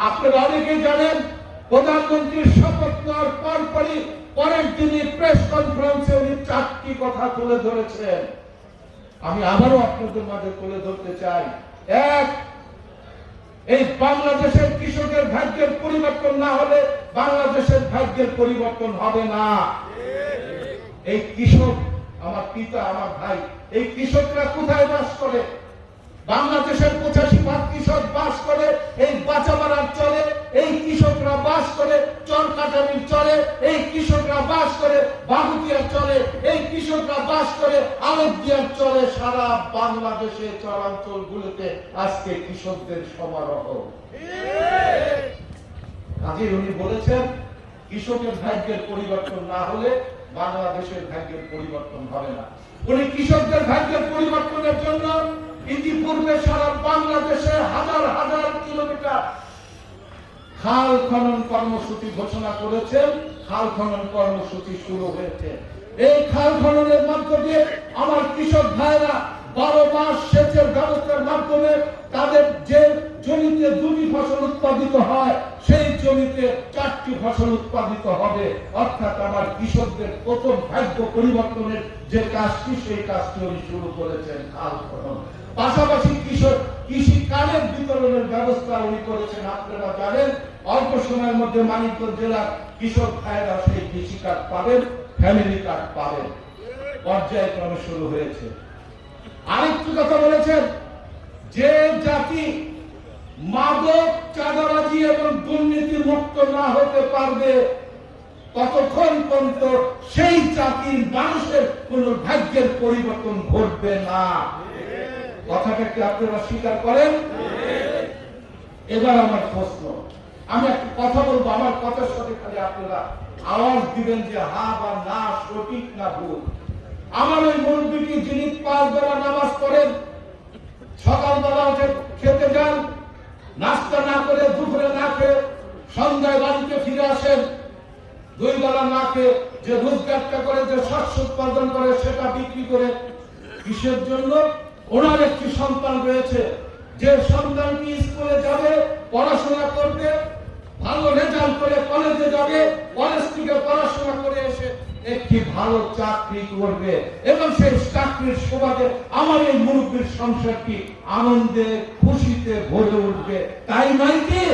আপনারা অনেকেই জানেন প্রধানমন্ত্রীর শপথ নেওয়ার পরপরই পরের দিনই প্রেস কনফারেন্সে উনি 4টি কথা তুলে ধরেছেন। আমি আবারও আপনাদের মাঝে তুলে ধরতে চাই। এক, এই বাংলাদেশের কৃষকের ভাগ্যের পরিবর্তন না হলে বাংলাদেশের ভাগ্যের পরিবর্তন হবে না। এই কৃষক আমার পিতা, আমার ভাই, এই কৃষকরা কোথায় বাস করে? বাংলাদেশের 85% কৃষক বাস করে এই বাঁচামারার চলে, এই কৃষকরা বাস করে চরকাটামির চলে, এই কৃষকরা বাস করে বাগুতিয়ার চলে, এই কৃষকরা বাস করে আলোকদিয়ার চলে। সারা বাংলাদেশে চরাঞ্চলগুলোতে আজকে কৃষকদের সমারোহ। কাজী উনি বলেছেন কৃষকের ভাগ্যের পরিবর্তন না হলে বাংলাদেশের ভাগ্যের পরিবর্তন হবে না। উনি কৃষকদের ভাগ্যের পরিবর্তনের জন্য ইতিপূর্বে সারা বাংলাদেশে হাজার হাজার কিলোমিটার খাল খনন কর্মসূচি ঘোষণা করেছেন। খাল খনন কর্মসূচি শুরু হয়েছে। এই খাল খননের মাধ্যমে আমার কৃষক ভাইরা 12 মাস সেচের ব্যবস্থার মাধ্যমে তাদের যে জমিতে 2টি ফসল উৎপাদিত হয় সেই জমিতে 4টি ফসল উৎপাদিত হবে। অর্থাৎ আমার কৃষকদের প্রথম ভাগ্য পরিবর্তনের যে কাজটি সেই কাজটি উনি শুরু করেছেন খাল খনন। পাশাপাশি কৃষি কার্ডের বিতরণের ব্যবস্থা উনি করেছেন। আপনারা জানেন অল্প সময়ের মধ্যে মানিকগঞ্জ জেলার কৃষক ভাইরা সেই কৃষি কার্ড পাবেন, ফ্যামিলি কার্ড পাবেন। পর্যায়ক্রমে শুরু হয়েছে। আরেকটি কথা বলেছেন, যে জাতি মাদক, চাঁদাবাজি এবং দুর্নীতি মুক্ত না হতে পারবে ততক্ষণ পর্যন্ত সেই জাতির মানুষের কোন ভাগ্যের পরিবর্তন ঘটবে না। কথাটা কি আপনারা স্বীকার করেন? এবার আমার প্রশ্ন, আমি একটা কথা বলবো, আমার কথার সাথে খালি আপনারা আওয়াজ দিবেন যে হ্যাঁ বা না, সঠিক না ভুল। আমার ওই মুরব্বীটি যিনি 5 বেলা নামাজ পড়েন, সকালবেলা উঠে খেতে যান, নাস্তা না করে দুপুরে না খেয়ে সন্ধ্যায় বাড়িতে ফিরে আসেন, 2 বেলা না খেয়ে যে রোজগারটা করে, যে শস্য উৎপাদন করে সেটা বিক্রি করে, কিসের জন্য? ওনার একটি সন্তান রয়েছে, যে সন্তানটি স্কুলে যাবে, পড়াশোনা করবে, ভালো রেজাল্ট করে কলেজে যাবে, কলেজ থেকে পড়াশোনা করে এসে একটি ভালো চাকরি করবে এবং সেই চাকরির সুবাদে আমার এই মুরব্বীর সংসারটি আনন্দে খুশিতে ভরে উঠবে। তাই নয় কি?